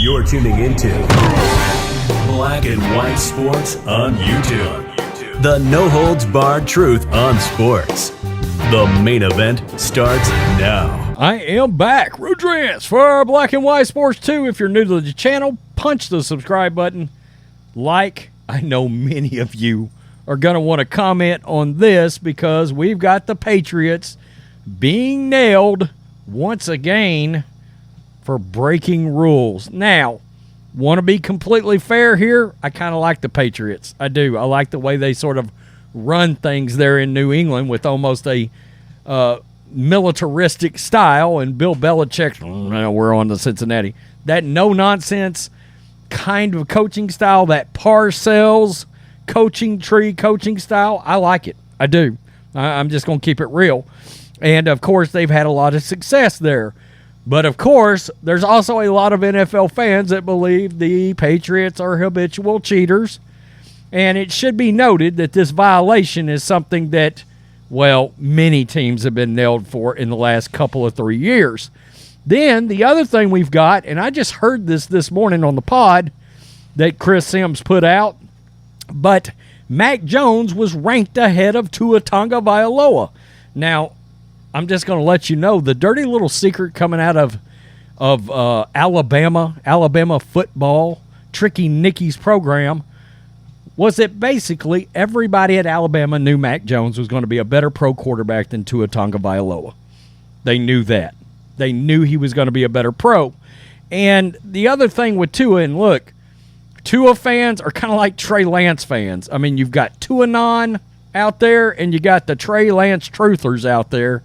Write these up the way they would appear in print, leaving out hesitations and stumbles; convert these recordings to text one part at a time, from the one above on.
You're tuning into Black and White Sports on YouTube. The no-holds-barred truth on sports. The main event starts now. I am back. Rudrance for Black and White Sports 2. If you're new to the channel, punch the subscribe button. I know many of you are going to want to comment on this because we've got the Patriots being nailed once again for breaking rules. Now, want to be completely fair here? I kind of like the Patriots. I do. I like the way they sort of run things there in New England with almost a militaristic style. And Bill Belichick, we're on to Cincinnati. That no-nonsense kind of coaching style, that Parcells coaching tree coaching style, I like it. I do. I'm just going to keep it real. And, of course, they've had a lot of success there. But, of course, there's also a lot of NFL fans that believe the Patriots are habitual cheaters. And it should be noted that this violation is something that, well, many teams have been nailed for in the last couple of 3 years. Then the other thing we've got, and I just heard this morning on the pod that Chris Sims put out, but Mac Jones was ranked ahead of Tua Tagovailoa. Now, I'm just going to let you know, the dirty little secret coming out of Alabama football, Tricky Nicky's program, was that basically everybody at Alabama knew Mac Jones was going to be a better pro quarterback than Tua Tagovailoa. They knew that. They knew he was going to be a better pro. And the other thing with Tua, and look, Tua fans are kind of like Trey Lance fans. I mean, you've got Tua-non out there, and you got the Trey Lance truthers out there,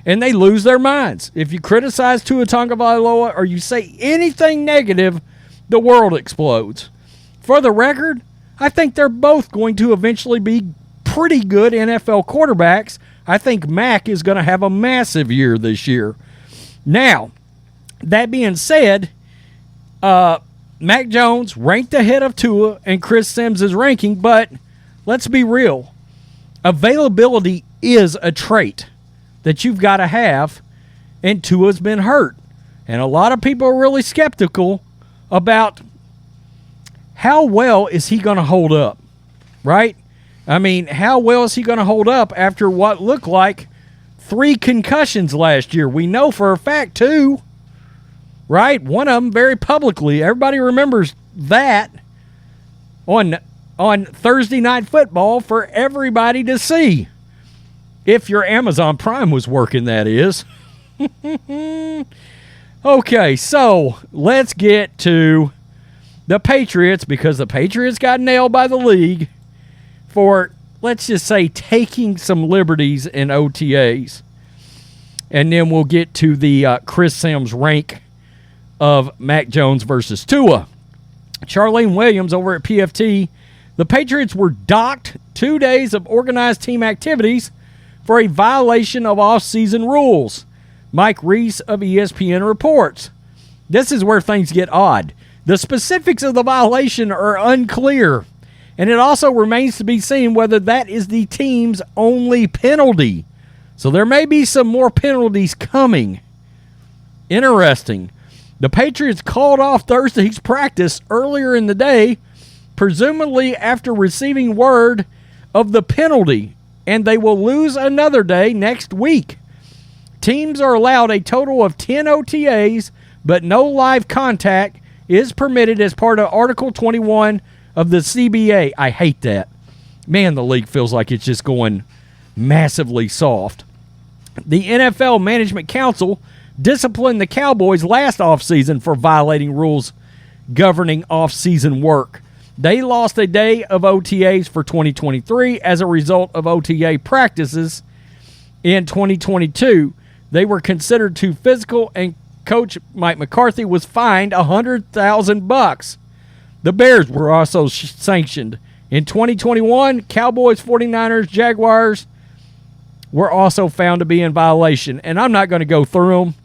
and they lose their minds. If you criticize Tua Tagovailoa or you say anything negative, the world explodes. For the record, I think they're both going to eventually be pretty good NFL quarterbacks. I think Mac is going to have a massive year this year. Now, that being said, Mac Jones ranked ahead of Tua and Chris Sims' ranking, but let's be real. Availability is a trait that you've got to have, and Tua's been hurt. And a lot of people are really skeptical about how well is he going to hold up, right? I mean, how well is he going to hold up after what looked like 3 concussions last year? We know for a fact 2, right? One of them very publicly. Everybody remembers that on Thursday Night Football for everybody to see. If your Amazon Prime was working, that is. Okay, so let's get to the Patriots, because the Patriots got nailed by the league for, let's just say, taking some liberties in OTAs. And then we'll get to the Chris Sims rank of Mac Jones versus Tua. Charlene Williams over at PFT, the Patriots were docked 2 days of organized team activities for a violation of off-season rules. Mike Reese of ESPN reports. This is where things get odd. The specifics of the violation are unclear, and it also remains to be seen whether that is the team's only penalty. So there may be some more penalties coming. Interesting. The Patriots called off Thursday's practice earlier in the day, presumably after receiving word of the penalty, and they will lose another day next week. Teams are allowed a total of 10 OTAs, but no live contact is permitted as part of Article 21 of the CBA. I hate that. Man, the league feels like it's just going massively soft. The NFL Management Council disciplined the Cowboys last offseason for violating rules governing off-season work. They lost a day of OTAs for 2023 as a result of OTA practices in 2022. They were considered too physical, and Coach Mike McCarthy was fined $100,000. The Bears were also sanctioned. In 2021, Cowboys, 49ers, Jaguars were also found to be in violation. And I'm not going to go through them,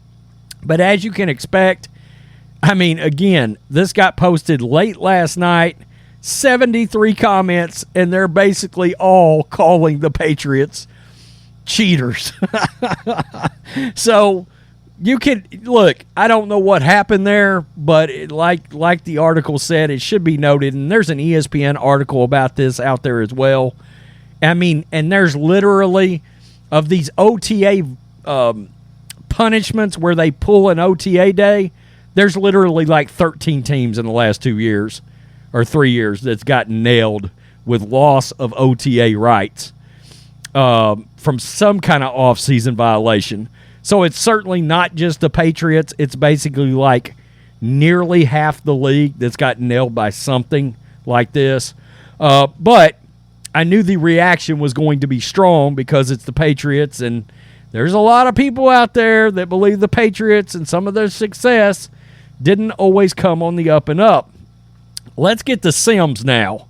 but as you can expect, I mean, again, this got posted late last night. 73 comments, and they're basically all calling the Patriots cheaters. So You can look. I don't know what happened there, but like the article said, it should be noted, and there's an ESPN article about this out there as well. I mean, and there's literally of these OTA punishments where they pull an OTA day. There's literally like 13 teams in the last 2 years or 3 years that's gotten nailed with loss of OTA rights from some kind of off-season violation. So it's certainly not just the Patriots. It's basically like nearly half the league that's got nailed by something like this. But I knew the reaction was going to be strong because it's the Patriots, and there's a lot of people out there that believe the Patriots and some of their success didn't always come on the up and up. Let's get to Sims now.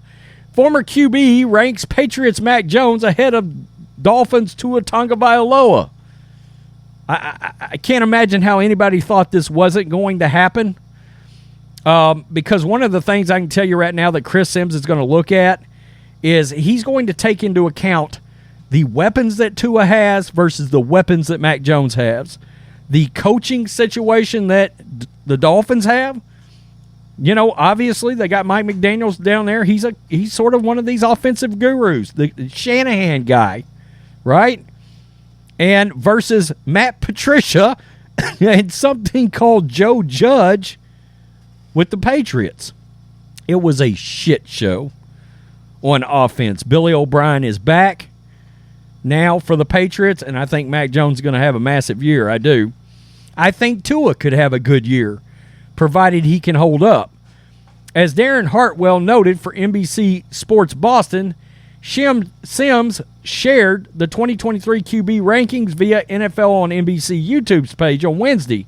Former QB ranks Patriots Mac Jones ahead of Dolphins Tua Tagovailoa. I can't imagine how anybody thought this wasn't going to happen, because one of the things I can tell you right now that Chris Sims is going to look at is he's going to take into account the weapons that Tua has versus the weapons that Mac Jones has. The coaching situation that the Dolphins have, you know, obviously they got Mike McDaniels down there. He's sort of one of these offensive gurus, the Shanahan guy, right? And versus Matt Patricia and something called Joe Judge with the Patriots. It was a shit show on offense. Billy O'Brien is back now for the Patriots, and I think Mac Jones is going to have a massive year. I do. I think Tua could have a good year, provided he can hold up. As Darren Hartwell noted for NBC Sports Boston, Sims shared the 2023 QB rankings via NFL on NBC YouTube's page on Wednesday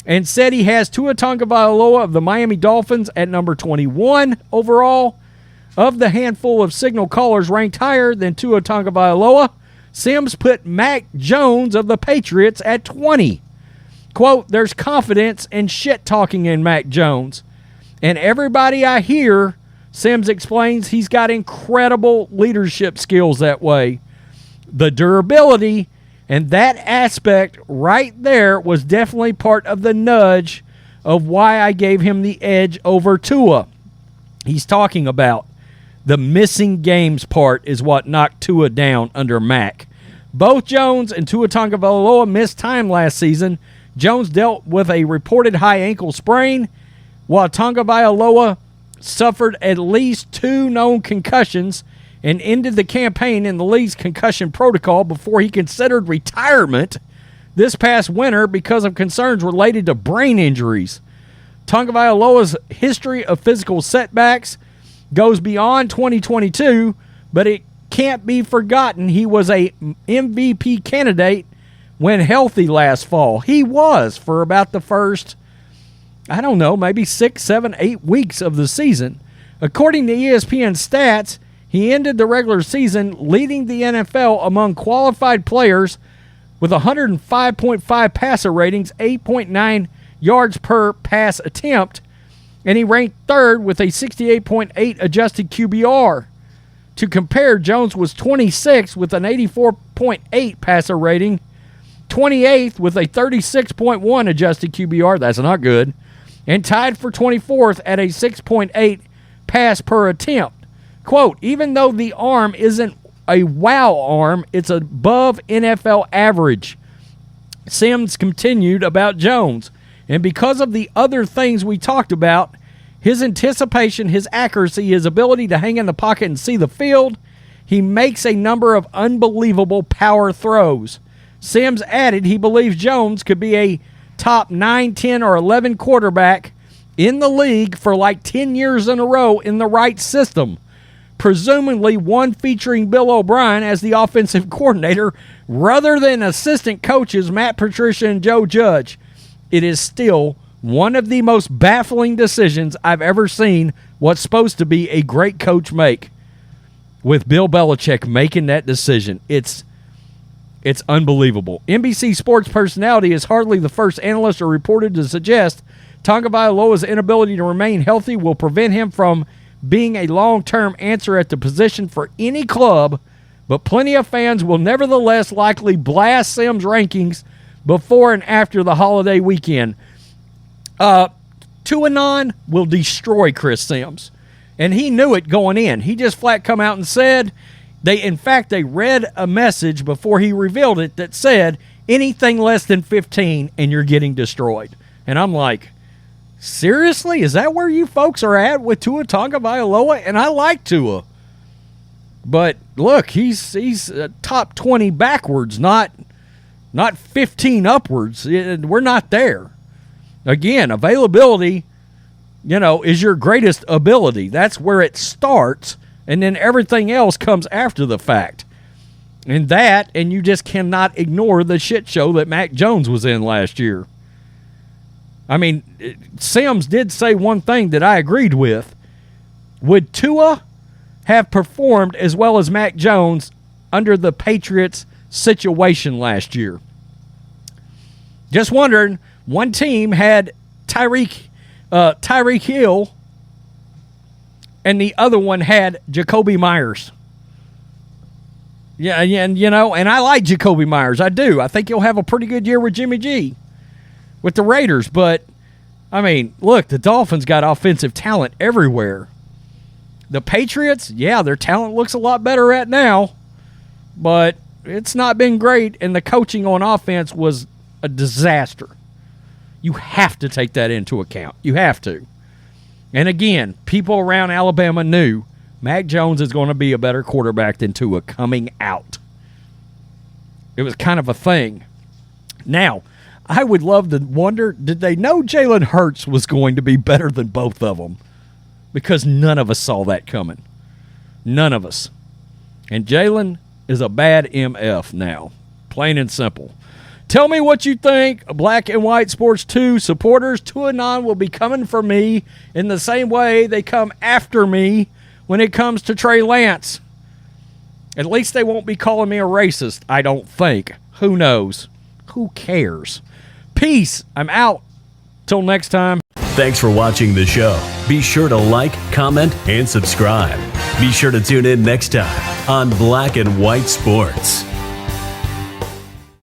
and said he has Tua Tagovailoa of the Miami Dolphins at number 21 overall. Of the handful of signal callers ranked higher than Tua Tagovailoa, Sims put Mac Jones of the Patriots at 20. Quote, there's confidence and shit-talking in Mac Jones. And everybody I hear, Sims explains, he's got incredible leadership skills that way. The durability and that aspect right there was definitely part of the nudge of why I gave him the edge over Tua. He's talking about the missing games part is what knocked Tua down under Mac. Both Jones and Tua Tagovailoa missed time last season. Jones dealt with a reported high ankle sprain, while Tagovailoa suffered at least 2 known concussions and ended the campaign in the league's concussion protocol before he considered retirement this past winter because of concerns related to brain injuries. Tagovailoa's history of physical setbacks goes beyond 2022, but it can't be forgotten he was a MVP candidate when healthy last fall. He was for about the first, I don't know, maybe 6, 7, 8 weeks of the season. According to ESPN stats, he ended the regular season leading the NFL among qualified players with 105.5 passer ratings, 8.9 yards per pass attempt, and he ranked third with a 68.8 adjusted QBR. To compare, Jones was 26th with an 84.8 passer rating, 28th with a 36.1 adjusted QBR, that's not good, and tied for 24th at a 6.8 pass per attempt. Quote, even though the arm isn't a wow arm, it's above NFL average. Sims continued about Jones. And because of the other things we talked about, his anticipation, his accuracy, his ability to hang in the pocket and see the field, he makes a number of unbelievable power throws. Sims added he believes Jones could be a top 9, 10, or 11 quarterback in the league for like 10 years in a row in the right system. Presumably one featuring Bill O'Brien as the offensive coordinator rather than assistant coaches Matt Patricia and Joe Judge. It is still one of the most baffling decisions I've ever seen what's supposed to be a great coach make, with Bill Belichick making that decision. It's unbelievable. NBC Sports personality is hardly the first analyst or reporter to suggest Tagovailoa's inability to remain healthy will prevent him from being a long-term answer at the position for any club, but plenty of fans will nevertheless likely blast Sims' rankings before and after the holiday weekend. Tuanon will destroy Chris Sims. And he knew it going in. He just flat come out and said, they read a message before he revealed it that said, anything less than 15 and you're getting destroyed. And I'm like, seriously? Is that where you folks are at with Tua Tagovailoa? And I like Tua. But look, he's top 20 backwards, not 15 upwards. We're not there. Again, availability, is your greatest ability. That's where it starts, and then everything else comes after the fact. And you just cannot ignore the shit show that Mac Jones was in last year. I mean, Sims did say one thing that I agreed with. Would Tua have performed as well as Mac Jones under the Patriots situation last year? Just wondering. One team had Tyreek Hill, and the other one had Jacoby Myers. Yeah, and I like Jacoby Myers. I do. I think he'll have a pretty good year with Jimmy G, with the Raiders. But I mean, look, the Dolphins got offensive talent everywhere. The Patriots, their talent looks a lot better right now, but it's not been great, and the coaching on offense was a disaster. You have to take that into account. You have to. And again, people around Alabama knew Mac Jones is going to be a better quarterback than Tua coming out. It was kind of a thing. Now, I would love to wonder, did they know Jalen Hurts was going to be better than both of them? Because none of us saw that coming. None of us. And Jalen is a bad MF now. Plain and simple. Tell me what you think, Black and White Sports 2 supporters. Tuanon will be coming for me in the same way they come after me when it comes to Trey Lance. At least they won't be calling me a racist, I don't think. Who knows? Who cares? Peace. I'm out. Till next time. Thanks for watching the show. Be sure to like, comment, and subscribe. Be sure to tune in next time on Black and White Sports.